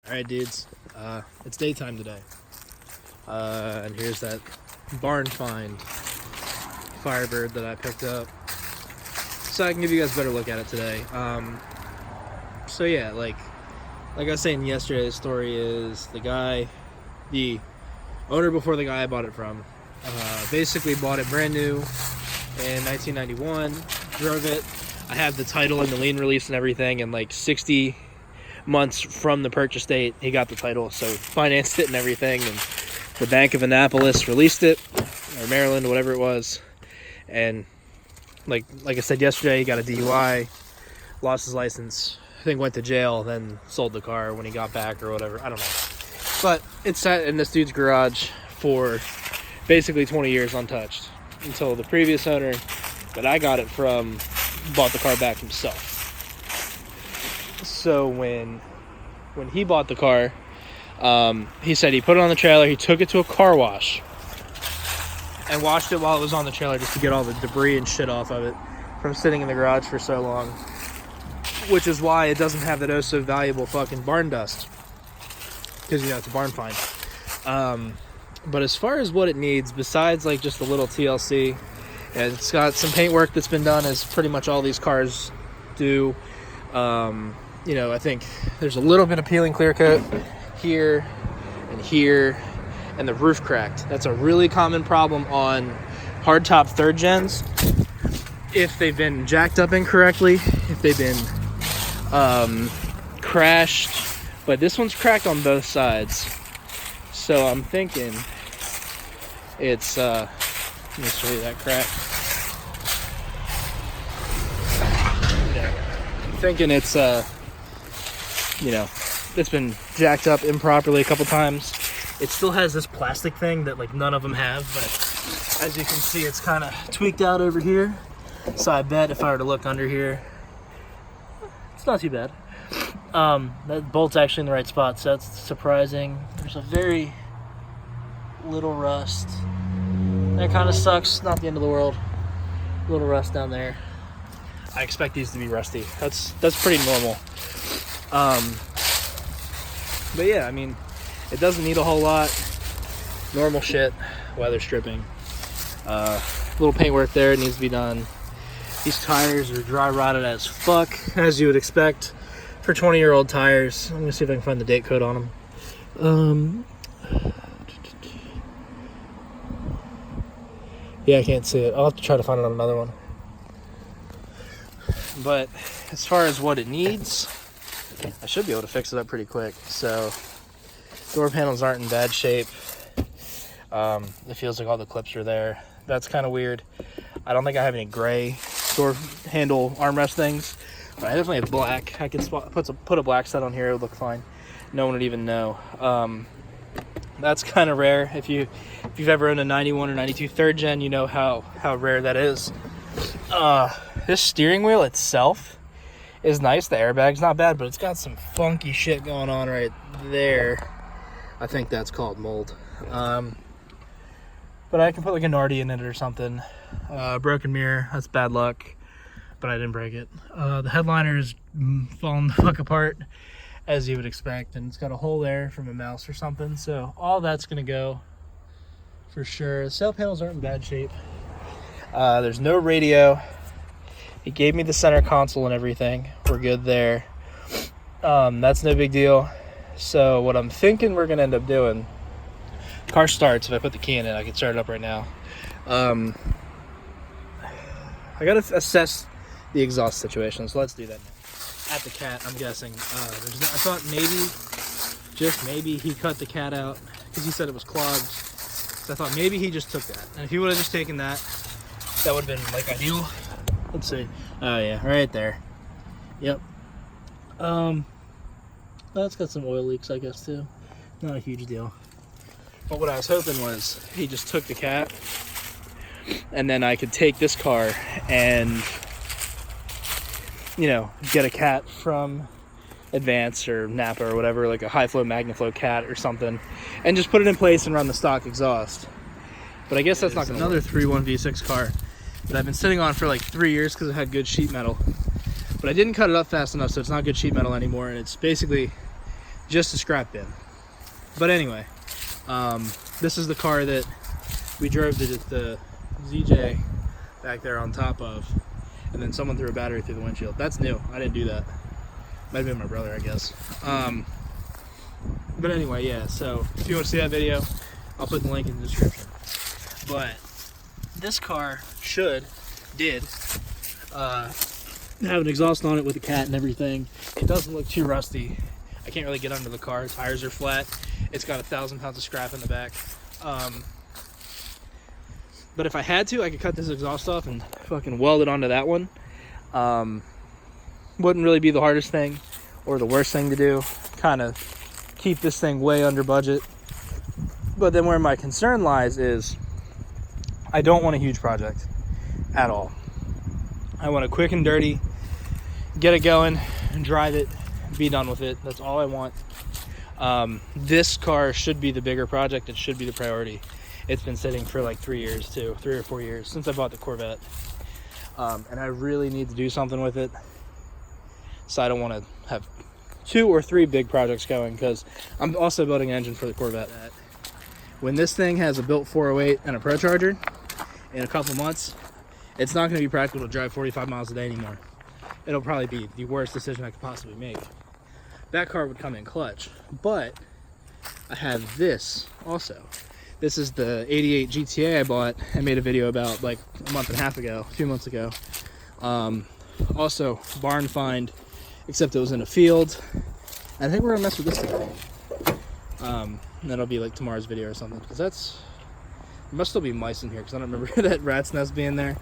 Alright dudes, it's daytime today, and here's that barn find Firebird that I picked up, so I can give you guys a better look at it today. So yeah, like I was saying yesterday, the story is the owner before the guy I bought it from, basically bought it brand new in 1991, drove it. I have the title and the lien release and everything, and like 60 months from the purchase date he got the title, so financed it and everything, and the Bank of Annapolis released it, or Maryland, whatever it was, and like I said yesterday, he got a DUI, lost his license, I think went to jail, then sold the car when he got back or whatever, I don't know, but it sat in this dude's garage for basically 20 years untouched until the previous owner that I got it from bought the car back himself. So when he bought the car, he said he put it on the trailer, he took it to a car wash and washed it while it was on the trailer just to get all the debris and shit off of it from sitting in the garage for so long, which is why it doesn't have that oh so valuable fucking barn dust, because you know it's a barn find. But as far as what it needs, besides like just a little TLC, and it's got some paint work that's been done, as pretty much all these cars do. You know, I think there's a little bit of peeling clear coat here, and the roof cracked. That's a really common problem on hardtop third gens. If they've been jacked up incorrectly, if they've been crashed, but this one's cracked on both sides. So I'm thinking it's, let me show you that crack. Yeah. I'm thinking it's, you know, it's been jacked up improperly a couple times. It still has this plastic thing that like none of them have, but as you can see, it's kind of tweaked out over here. So I bet if I were to look under here, it's not too bad. That bolt's actually in the right spot, so that's surprising. There's a very little rust. That kind of sucks, not the end of the world. A little rust down there. I expect these to be rusty. That's pretty normal. But yeah, I mean, it doesn't need a whole lot. Normal shit, weather stripping. Little paint work there, it needs to be done. These tires are dry rotted as fuck, as you would expect for 20-year-old tires. I'm gonna see if I can find the date code on them. Yeah, I can't see it. I'll have to try to find it on another one. But as far as what it needs, I should be able to fix it up pretty quick. So door panels aren't in bad shape. It feels like all the clips are there. That's kind of weird. I don't think I have any gray door handle armrest things, but I definitely have black. I could put a black set on here, it would look fine. No one would even know. That's kind of rare. If you've ever owned a 91 or 92 third gen, you know how rare that is. This steering wheel itself is nice. The airbag's not bad, but it's got some funky shit going on right there. I think that's called mold. But I can put like a Nardi in it or something. Broken mirror, that's bad luck, but I didn't break it. The headliner is falling the fuck apart, as you would expect, and it's got a hole there from a mouse or something, so all that's gonna go for sure. The sail panels aren't in bad shape. There's no radio. He gave me the center console and everything. We're good there. That's no big deal. So what I'm thinking we're gonna end up doing, car starts, if I put the key in it, I can start it up right now. I gotta assess the exhaust situation, so let's do that now. At the cat, I'm guessing. I thought maybe, just maybe, he cut the cat out because he said it was clogged. So I thought maybe he just took that. And if he would have just taken that, that would have been like ideal. Let's see. Oh yeah, right there. Yep. That's got some oil leaks, I guess, too. Not a huge deal. But what I was hoping was he just took the cat, and then I could take this car and, you know, get a cat from Advance or Napa or whatever, like a high flow MagnaFlow cat or something, and just put it in place and run the stock exhaust. But I guess that's not gonna. Another 3.1 V6 car that I've been sitting on for like 3 years because it had good sheet metal, but I didn't cut it up fast enough, so it's not good sheet metal anymore, and it's basically just a scrap bin. But anyway, this is the car that we drove the ZJ back there on top of, and then someone threw a battery through the windshield. That's new. I didn't do that. Might have been my brother, I guess. But anyway, yeah, so if you want to see that video, I'll put the link in the description. But this car did have an exhaust on it with a cat and everything. It doesn't look too rusty. I can't really get under the car. Tires are flat. It's got 1,000 pounds of scrap in the back. But if I had to, I could cut this exhaust off and fucking weld it onto that one. Wouldn't really be the hardest thing or the worst thing to do. Kind of keep this thing way under budget. But then where my concern lies is I don't want a huge project at all. I want a quick and dirty, get it going, drive it, be done with it. That's all I want. This car should be the bigger project. It should be the priority. It's been sitting for like 3 years too, 3 or 4 years since I bought the Corvette. And I really need to do something with it. So I don't want to have 2 or 3 big projects going, because I'm also building an engine for the Corvette. When this thing has a built 408 and a Pro Charger in a couple months, it's not going to be practical to drive 45 miles a day anymore. It'll probably be the worst decision I could possibly make. That car would come in clutch, but I have this also. This is the 88 GTA I bought and made a video about like a month and a half ago, 2 months ago. Also barn find, except it was in a field. I think we're gonna mess with this today. And that'll be like tomorrow's video or something, because there must still be mice in here, because I don't remember that rat's nest being there.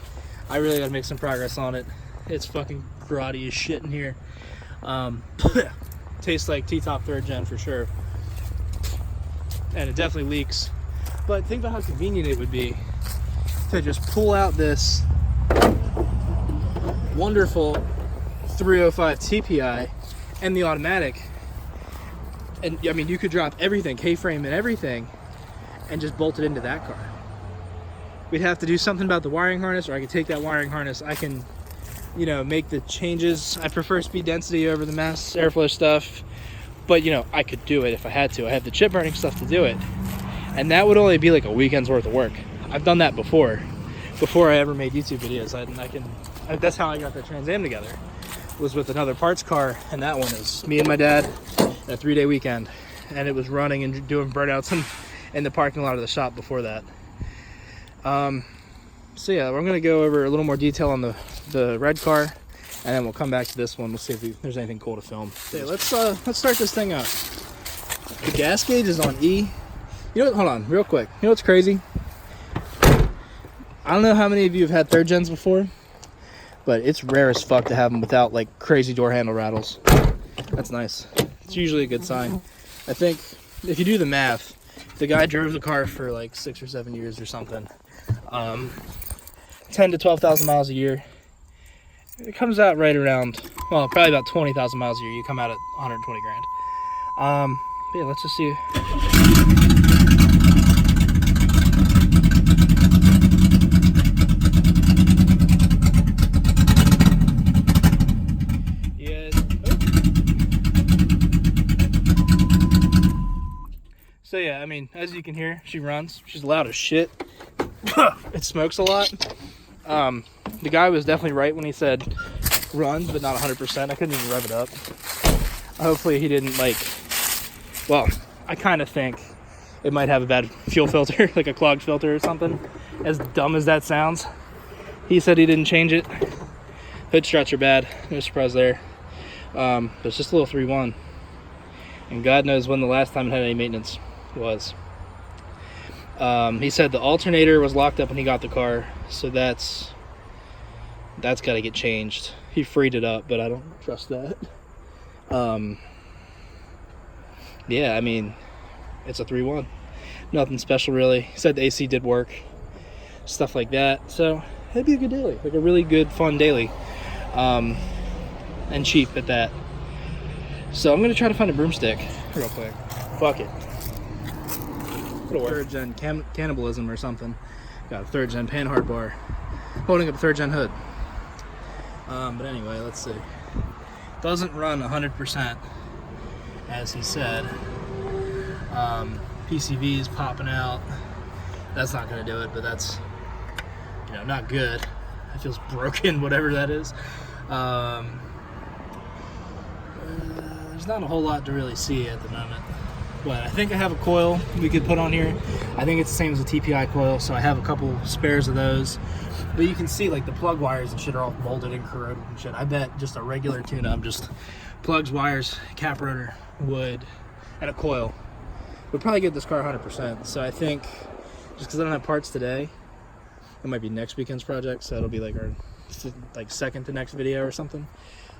I really gotta make some progress on it. It's fucking grotty as shit in here. Tastes like T-top 3rd gen for sure. And it definitely leaks. But think about how convenient it would be to just pull out this wonderful 305 TPI and the automatic. And I mean, you could drop everything, K-frame and everything, and just bolt it into that car. We'd have to do something about the wiring harness, or I could take that wiring harness. I can, you know, make the changes. I prefer speed density over the mass airflow stuff, but you know, I could do it if I had to. I have the chip burning stuff to do it. And that would only be like a weekend's worth of work. I've done that before I ever made YouTube videos. That's how I got that Trans Am together. It was with another parts car, and that one is me and my dad in a 3-day weekend. And it was running and doing burnouts in the parking lot of the shop before that. So yeah, we're gonna go over a little more detail on the red car, and then we'll come back to this one. We'll see if there's anything cool to film. Okay, let's start this thing up. The gas gauge is on E. You know what, hold on, real quick. You know what's crazy? I don't know how many of you have had 3rd gens before, but it's rare as fuck to have them without like crazy door handle rattles. That's nice. It's usually a good sign. I think if you do the math, the guy drove the car for like 6 or 7 years or something. 10 to 12,000 miles a year. It comes out right around, well, probably about 20,000 miles a year. You come out at 120 grand. But yeah, let's just see. So yeah, I mean, as you can hear, she runs. She's loud as shit. It smokes a lot. The guy was definitely right when he said runs, but not 100%. I couldn't even rev it up. Hopefully he didn't well, I kind of think it might have a bad fuel filter, like a clogged filter or something. As dumb as that sounds. He said he didn't change it. Hood struts are bad. No surprise there. But it's just a little 3.1. And God knows when the last time it had any maintenance was. He said the alternator was locked up when he got the car, so that's got to get changed. He freed it up, but I don't trust that. Yeah, I mean, it's a 3.1. Nothing special really. He said the AC did work, stuff like that. So it'd be a good daily, like a really good, fun daily, and cheap at that. So I'm gonna try to find a broomstick real quick. Fuck it. 3rd gen cannibalism or something. Got a 3rd gen panhard bar holding up a 3rd gen hood. But anyway, let's see. Doesn't run 100%. as he said. PCV is popping out. That's not going to do it, but that's, you know, not good. It feels broken, whatever that is. There's not a whole lot to really see at the moment. But I think I have a coil we could put on here. I think it's the same as a TPI coil, so I have a couple spares of those. But you can see, like, the plug wires and shit are all molded and corroded and shit. I bet just a regular tune-up, just plugs, wires, cap rotor, wood, and a coil would probably get this car 100%. So I think, just because I don't have parts today, it might be next weekend's project, so it'll be like our second to next video or something.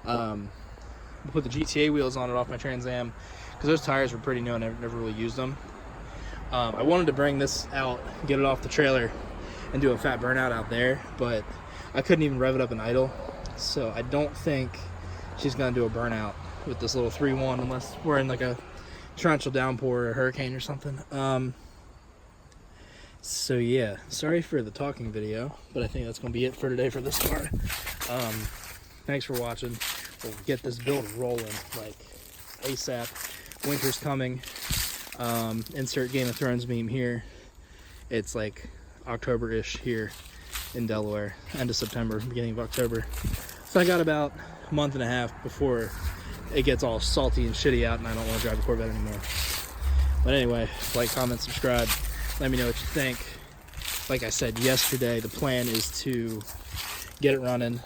We'll put the GTA wheels on it off my Trans Am, because those tires were pretty new and I never really used them. I wanted to bring this out, get it off the trailer, and do a fat burnout out there, but I couldn't even rev it up and idle, so I don't think she's gonna do a burnout with this little 3.1 unless we're in like a torrential downpour or a hurricane or something. So yeah, sorry for the talking video, but I think that's gonna be it for today for this car. Thanks for watching. We'll get this build rolling like ASAP. Winter's coming. Insert Game of Thrones meme here. It's like October-ish here in Delaware, end of September, beginning of October. So I got about a month and a half before it gets all salty and shitty out and I don't want to drive a Corvette anymore. But anyway, like, comment, subscribe. Let me know what you think. Like I said yesterday, the plan is to get it running.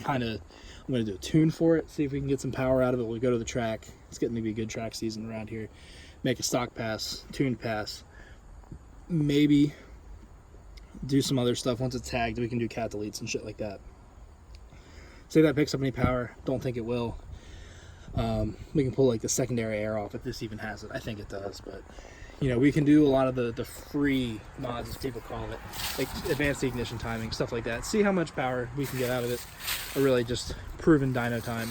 I'm going to do a tune for it, see if we can get some power out of it. We'll go to the track. It's getting to be a good track season around here. Make a stock pass, tuned pass. Maybe do some other stuff. Once it's tagged, we can do cat deletes and shit like that. See if that picks up any power. Don't think it will. We can pull like the secondary air off if this even has it. I think it does, but you know, we can do a lot of the free mods, as people call it, like advanced ignition timing, stuff like that. See how much power we can get out of it. Or really just proven dyno time,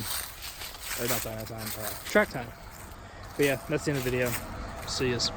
or not dyno time, track time. But yeah, that's the end of the video. See yous.